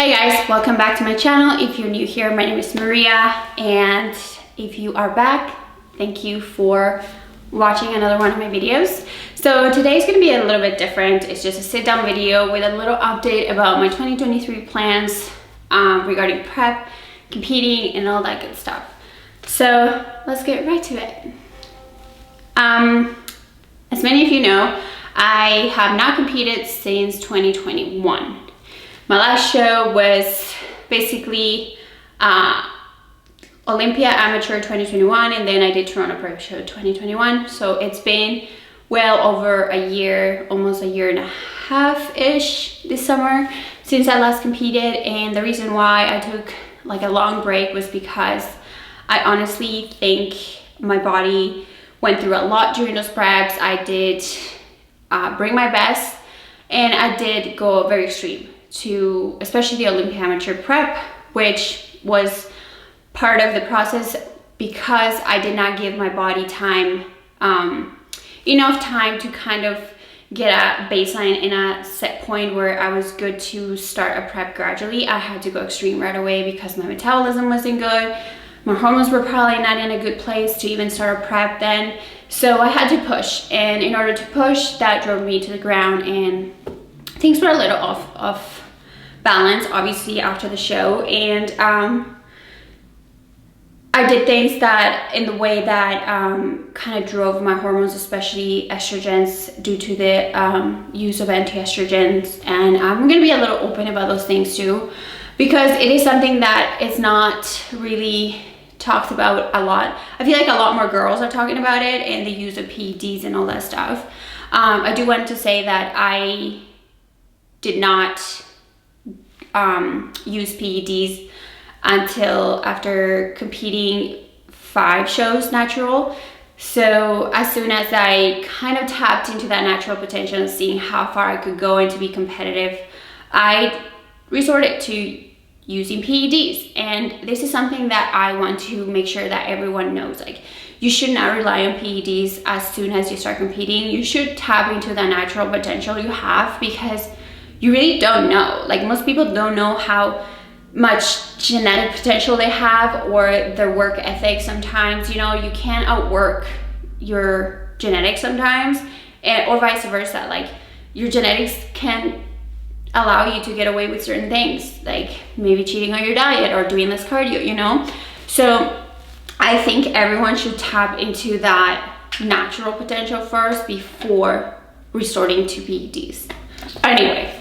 Hey guys, welcome back to my channel. If you're new here, my name is Maria, and if you are back, thank you for watching another one of my videos. So today's going to be a little bit different. It's just a sit down video with a little update about my 2023 plans regarding prep, competing, and all that good stuff. So let's get right to it. As many of you know, I have not competed since 2021. My last show was basically Olympia Amateur 2021, and then I did Toronto Prep Show 2021. So it's been well over a year, almost a year and a half-ish this summer since I last competed. And the reason why I took like a long break was because I honestly think my body went through a lot during those preps. I did bring my best, and I did go very extreme to especially the Olympia Amateur prep, which was part of the process because I did not give my body time, enough time to kind of get a baseline in a set point where I was good to start a prep gradually. I had to go extreme right away because my metabolism wasn't good. My hormones were probably not in a good place to even start a prep then. So I had to push, and in order to push, that drove me to the ground, and things were a little off balance obviously after the show. And I did things that in the way that kind of drove my hormones, especially estrogens, due to the use of anti-estrogens. And I'm going to be a little open about those things too, because it is something that is not really talked about a lot. I feel like a lot more girls are talking about it and the use of PEDs and all that stuff. I do want to say that I did not use PEDs until after competing 5 shows natural. So as soon as I kind of tapped into that natural potential and seeing how far I could go and to be competitive, I resorted to using PEDs. And this is something that I want to make sure that everyone knows. Like, you should not rely on PEDs as soon as you start competing. You should tap into the natural potential you have, because you really don't know. Like, most people don't know how much genetic potential they have, or their work ethic. Sometimes, you know, you can outwork your genetics sometimes, or vice versa. Like, your genetics can allow you to get away with certain things, like maybe cheating on your diet or doing less cardio, you know? So I think everyone should tap into that natural potential first before resorting to PEDs. Anyway,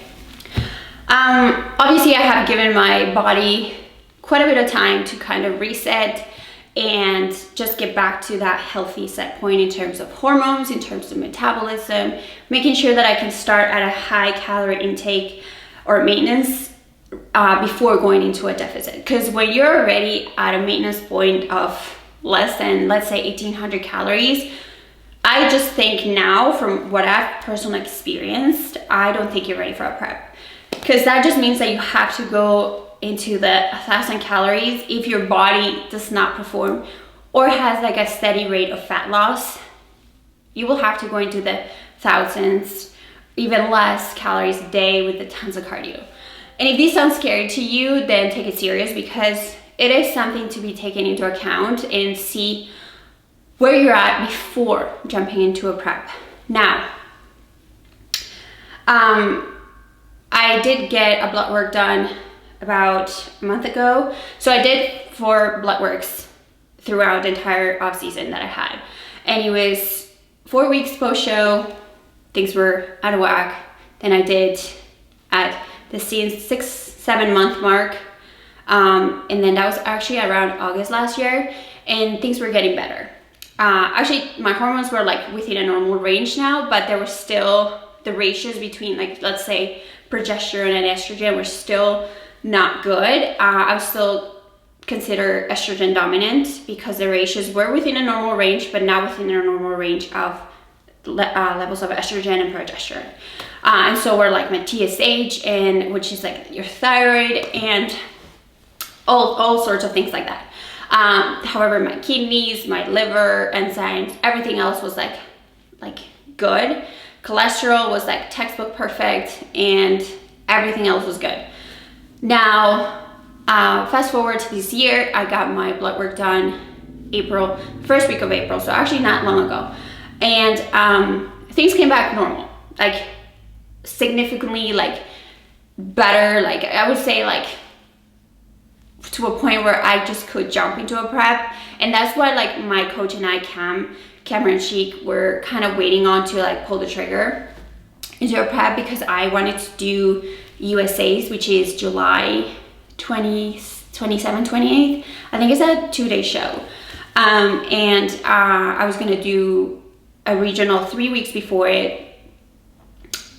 obviously I have given my body quite a bit of time to kind of reset and just get back to that healthy set point in terms of hormones, in terms of metabolism, making sure that I can start at a high calorie intake or maintenance before going into a deficit. Because when you're already at a maintenance point of less than, let's say, 1800 calories, I just think now, from what I've personally experienced, I don't think you're ready for a prep. Because that just means that you have to go into the 1000 calories if your body does not perform or has like a steady rate of fat loss. You will have to go into the thousands, even less calories a day with the tons of cardio. And if these sound scary to you, then take it serious, because it is something to be taken into account and see where you're at before jumping into a prep. Now, I did get a blood work done about a month ago. So I did 4 blood works throughout the entire off season that I had. And it was 4 weeks post show, things were out of whack. Then I did at the 6-7 month mark. And then that was actually around August last year, and things were getting better. Actually, my hormones were like within a normal range now, but there were still the ratios between, like, let's say progesterone and estrogen were still not good. I would still consider estrogen dominant because the ratios were within a normal range, but not within a normal range of levels of estrogen and progesterone. And so were like my TSH, and which is like your thyroid, and all sorts of things like that. However, my kidneys, my liver, enzymes, everything else was like good. Cholesterol was like textbook perfect, and everything else was good. Now, fast forward to this year, I got my blood work done first week of April, so actually not long ago. And things came back normal, like significantly like better, like I would say like to a point where I just could jump into a prep. And that's why like my coach and I, Cameron Sheik, were kind of waiting on to like pull the trigger into a prep, because I wanted to do USA's, which is July 27th, 28th. I think it's a 2-day show. And I was gonna do a regional 3 weeks before it,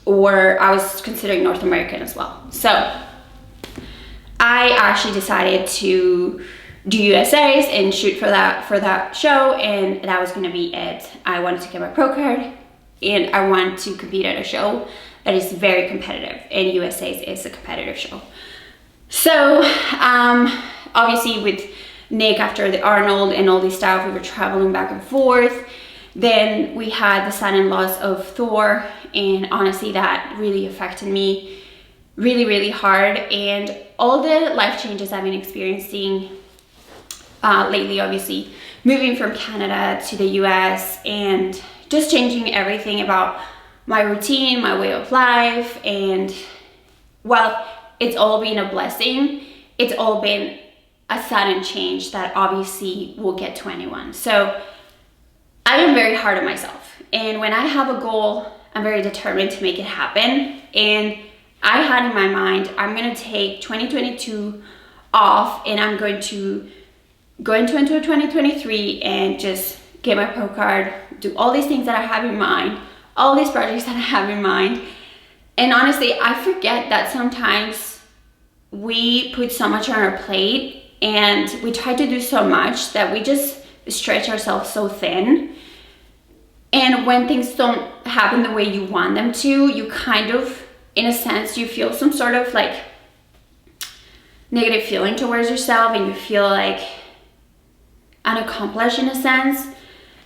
or I was considering North American as well. So I actually decided to do USA's and shoot for that show, and that was gonna be it. I wanted to get my pro card, and I want to compete at a show that is very competitive, and USA's is a competitive show. So obviously with Nick, after the Arnold and all this stuff, we were traveling back and forth. Then we had the sudden loss of Thor, and honestly that really affected me really hard. And all the life changes I've been experiencing lately, obviously moving from Canada to the US and just changing everything about my routine, my way of life. And while it's all been a blessing, it's all been a sudden change that obviously will get to anyone. So I am very hard on myself, and when I have a goal, I'm very determined to make it happen. And I had in my mind, I'm gonna take 2022 off, and I'm going to go into 2023 and just get my pro card, do all these things that I have in mind, all these projects that I have in mind. And honestly, I forget that sometimes we put so much on our plate and we try to do so much that we just stretch ourselves so thin. And when things don't happen the way you want them to, you kind of, in a sense, you feel some sort of like negative feeling towards yourself, and you feel like unaccomplished in a sense.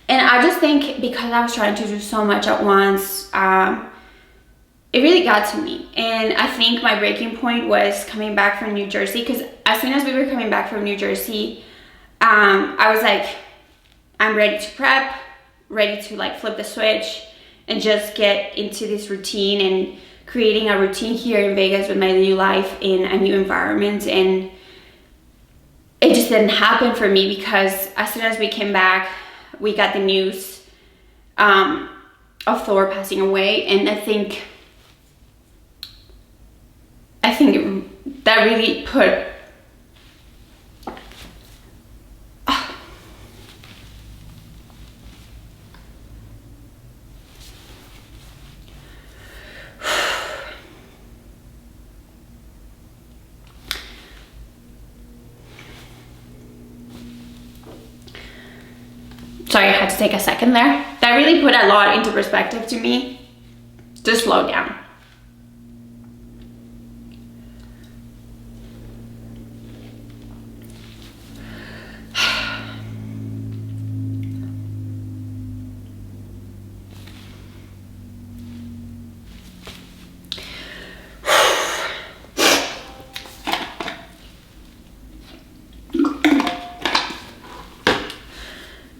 And I just think because I was trying to do so much at once, it really got to me. And I think my breaking point was coming back from New Jersey, because as soon as we were coming back from New Jersey, I was like, I'm ready to prep, ready to like flip the switch and just get into this routine and creating a routine here in Vegas with my new life in a new environment. And it just didn't happen for me, because as soon as we came back, we got the news of Thor passing away. And I think that really put sorry, I had to take a second there. That really put a lot into perspective to me. Just slow down.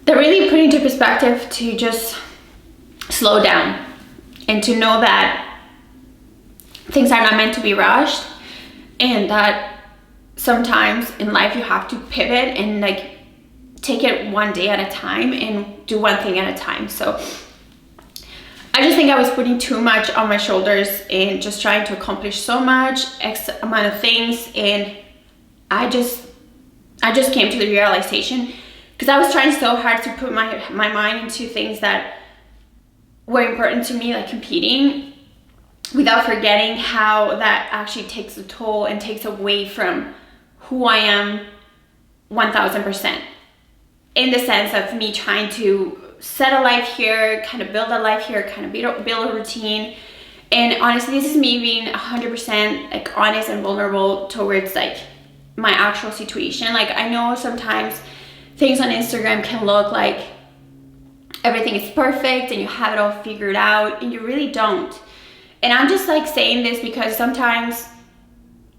That really put into perspective to just slow down and to know that things are not meant to be rushed, and that sometimes in life you have to pivot and like take it one day at a time and do one thing at a time. So I just think I was putting too much on my shoulders and just trying to accomplish so much X amount of things, and I just came to the realization, because I was trying so hard to put my mind into things that were important to me, like competing, without forgetting how that actually takes a toll and takes away from who I am 1000%. In the sense of me trying to set a life here, kind of build a life here, kind of build a routine. And honestly, this is me being 100% like honest and vulnerable towards like my actual situation. Like, I know sometimes things on Instagram can look like everything is perfect and you have it all figured out, and you really don't. And I'm just like saying this because sometimes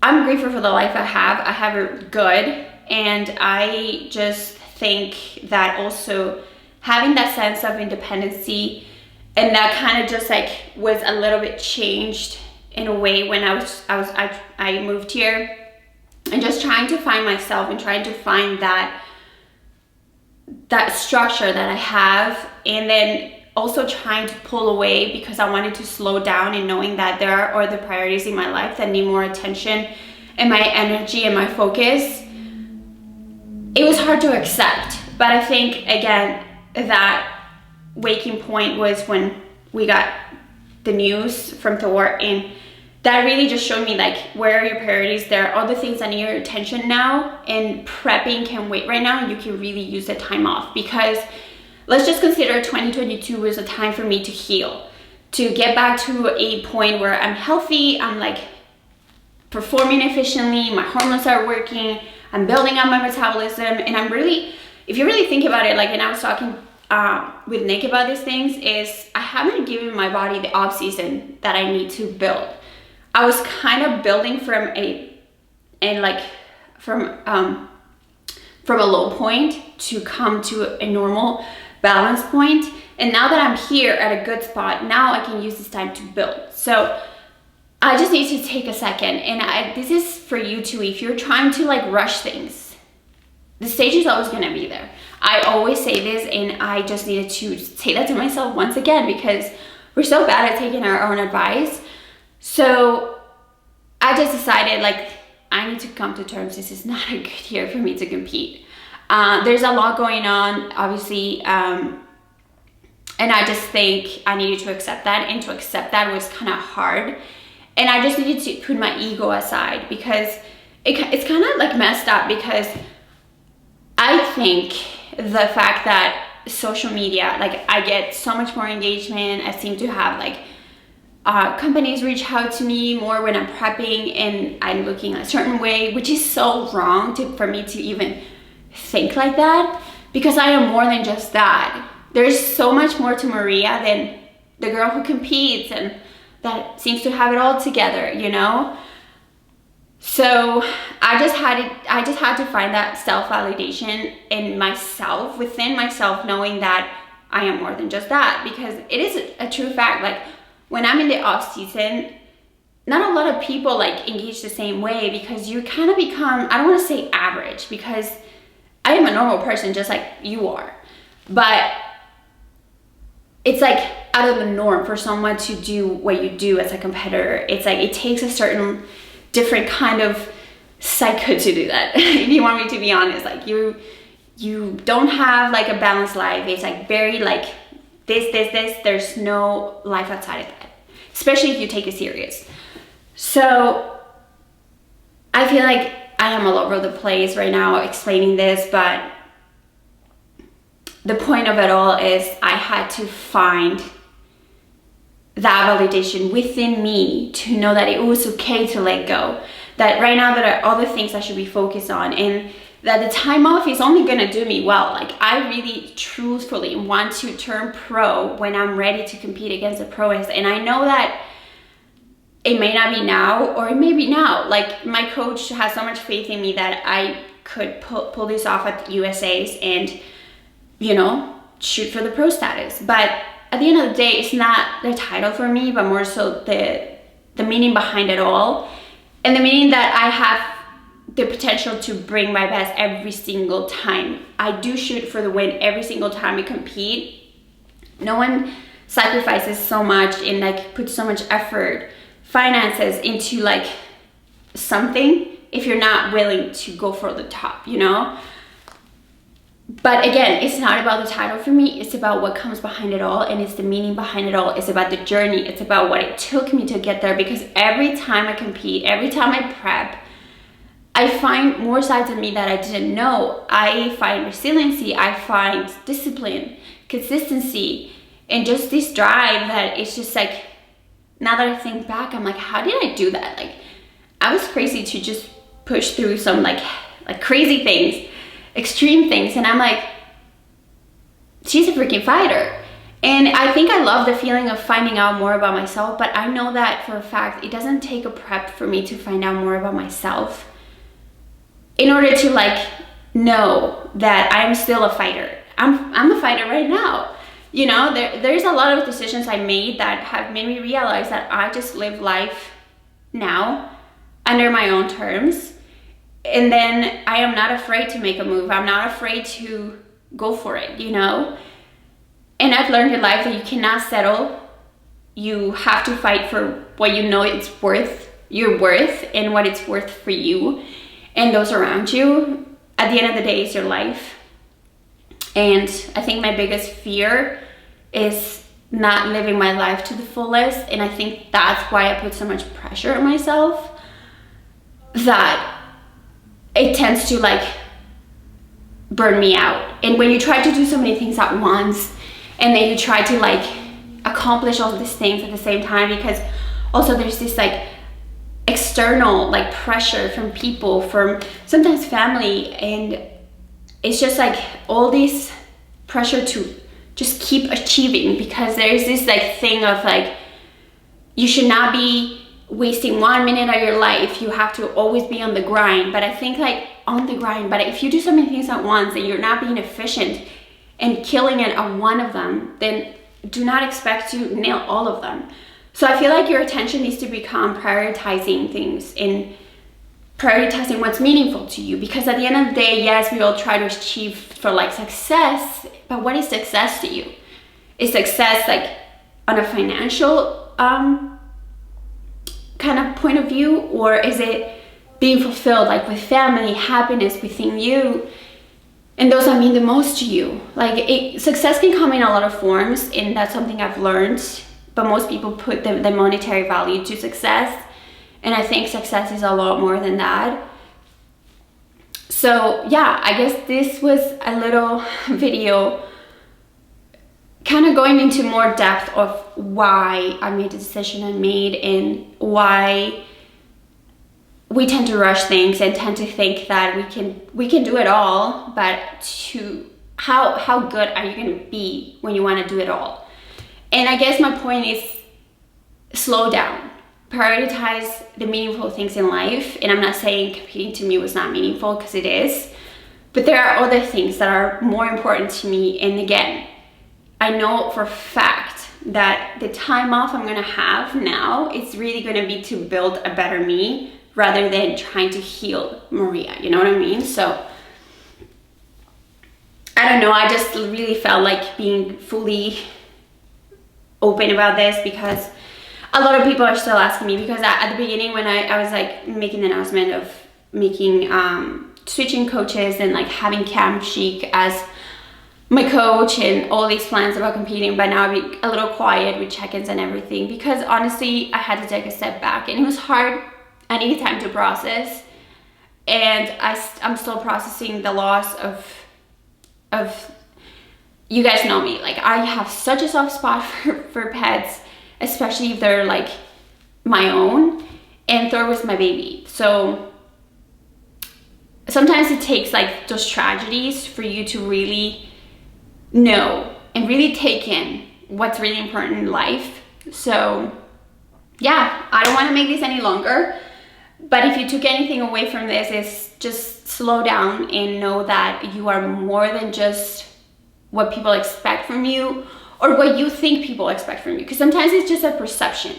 I'm grateful for the life I have. I have it good. And I just think that also having that sense of independency, and that kind of just like was a little bit changed in a way when I moved here, and just trying to find myself and trying to find that structure that I have, and then also trying to pull away because I wanted to slow down, and knowing that there are other priorities in my life that need more attention and my energy and my focus. It was hard to accept, but I think again that waking point was when we got the news from Thor, and that really just showed me like, where are your priorities? There are other things that need your attention now, and prepping can wait right now. You can really use the time off, because let's just consider 2022 was a time for me to heal, to get back to a point where I'm healthy, I'm like performing efficiently, my hormones are working, I'm building up my metabolism, and I'm really, if you really think about it, like, and I was talking with Nick about these things, is I haven't given my body the off season that I need to build. I was kind of building from a low point to come to a normal balance point. And now that I'm here at a good spot, now I can use this time to build. So I just need to take a second, and this is for you too. If you're trying to like rush things, the stage is always gonna be there. I always say this, and I just needed to say that to myself once again, because we're so bad at taking our own advice. So I just decided, like, I need to come to terms. This is not a good year for me to compete. There's a lot going on, obviously, and I just think I needed to accept that, and to accept that was kind of hard. And I just needed to put my ego aside, because it's kind of like messed up, because I think the fact that social media, like, I get so much more engagement. I seem to have like companies reach out to me more when I'm prepping and I'm looking a certain way, which is so wrong for me to even think like that, because I am more than just that. There's so much more to Maria than the girl who competes and that seems to have it all together, you know? So I just had to find that self-validation in myself, within myself, knowing that I am more than just that, because it is a true fact. Like, when I'm in the off season, not a lot of people like engage the same way, because you kind of become, I don't want to say average, because I am a normal person just like you are, but it's like out of the norm for someone to do what you do as a competitor. It's like it takes a certain different kind of psycho to do that. If you want me to be honest, like you don't have like a balanced life. It's like very like this. There's no life outside of that, especially if you take it serious. So I feel like I am all over the place right now explaining this, but the point of it all is I had to find that validation within me to know that it was okay to let go, that right now there are other things I should be focused on, and that the time off is only gonna do me well. Like, I really truthfully want to turn pro when I'm ready to compete against the pros, and I know that it may not be now, or it may be now. Like, my coach has so much faith in me that I could pull this off at the USA's and, you know, shoot for the pro status. But at the end of the day, it's not the title for me, but more so the meaning behind it all, and the meaning that I have the potential to bring my best every single time. I do shoot for the win every single time I compete. No one sacrifices so much and like puts so much effort, finances into like something if you're not willing to go for the top, you know? But again, it's not about the title for me. It's about what comes behind it all, and it's the meaning behind it all. It's about the journey. It's about what it took me to get there, because every time I compete, every time I prep, I find more sides of me that I didn't know. I find resiliency, I find discipline, consistency, and just this drive that it's just like, now that I think back, I'm like, how did I do that? Like, I was crazy to just push through some like crazy things, extreme things, and I'm like, she's a freaking fighter. And I think I love the feeling of finding out more about myself, but I know that for a fact it doesn't take a prep for me to find out more about myself in order to like know that I'm still a fighter. I'm a fighter right now. You know, there's a lot of decisions I made that have made me realize that I just live life now under my own terms. And then I am not afraid to make a move. I'm not afraid to go for it, you know? And I've learned in life that you cannot settle. You have to fight for what you know it's worth, your worth, and what it's worth for you and those around you. At the end of the day, it's your life. And I think my biggest fear is not living my life to the fullest. And I think that's why I put so much pressure on myself, that it tends to like burn me out. And when you try to do so many things at once, and then you try to like accomplish all these things at the same time, because also there's this like external like pressure from people, from sometimes family, and it's just like all this pressure to just keep achieving, because there's this like thing of like you should not be wasting 1 minute of your life, you have to always be on the grind. But I think like on the grind, but if you do so many things at once and you're not being efficient and killing it on one of them, then do not expect to nail all of them. So I feel like your attention needs to become prioritizing things and prioritizing what's meaningful to you, because at the end of the day, yes, we all try to achieve for like success, but what is success to you? Is success like on a financial kind of point of view, or is it being fulfilled like with family, happiness within you, and those that mean the most to you? Like success can come in a lot of forms, and that's something I've learned, but most people put the monetary value to success, and I think success is a lot more than that. So yeah, I guess this was a little video kind of going into more depth of why I made the decision I made, and why we tend to rush things and tend to think that we can do it all, but how good are you going to be when you want to do it all? And I guess my point is, slow down, prioritize the meaningful things in life. And I'm not saying competing to me was not meaningful, because it is, but there are other things that are more important to me. And again, I know for a fact that the time off I'm gonna have now, it's really gonna be to build a better me rather than trying to heal Maria, you know what I mean? So I don't know, I just really felt like being fully open about this, because a lot of people are still asking me, because at the beginning when I was like making the announcement of making switching coaches and like having Cam Chic as my coach and all these plans about competing, but now I'll be a little quiet with check-ins and everything, because honestly I had to take a step back, and it was hard. I needed time to process, and I'm still processing the loss of you guys know me, like I have such a soft spot for pets, especially if they're like my own, and Thor was my baby. So sometimes it takes like those tragedies for you to really know and really take in what's really important in life. So yeah, I don't want to make this any longer, but if you took anything away from this, is just slow down and know that you are more than just what people expect from you, or what you think people expect from you, because sometimes it's just a perception.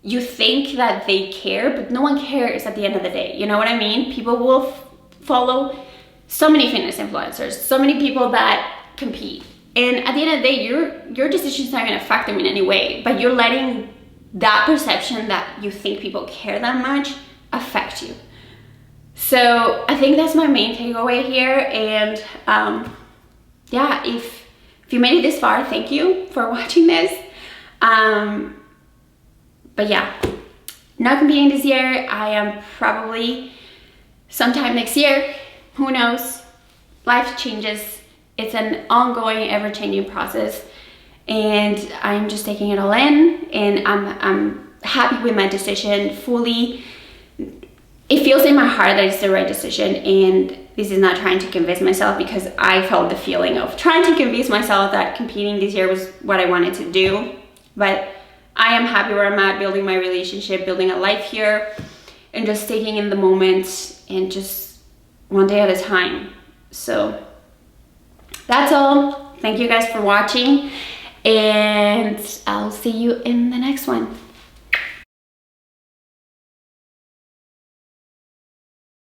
You think that they care, but no one cares at the end of the day, you know what I mean? People will follow so many fitness influencers, so many people that compete, and at the end of the day, your decision's not going to affect them in any way, but you're letting that perception that you think people care that much affect you. So I think that's my main takeaway here. And yeah, if you made it this far, thank you for watching this. But yeah, not competing this year. I am probably sometime next year, who knows? Life changes. It's an ongoing, ever-changing process, and I'm just taking it all in, and I'm happy with my decision fully. It feels in my heart that it's the right decision, and This is not trying to convince myself, because I felt the feeling of trying to convince myself that competing this year was what I wanted to do. But I am happy where I'm at, building my relationship, building a life here, and just taking in the moment and just one day at a time. So that's all. Thank you guys for watching, and I'll see you in the next one.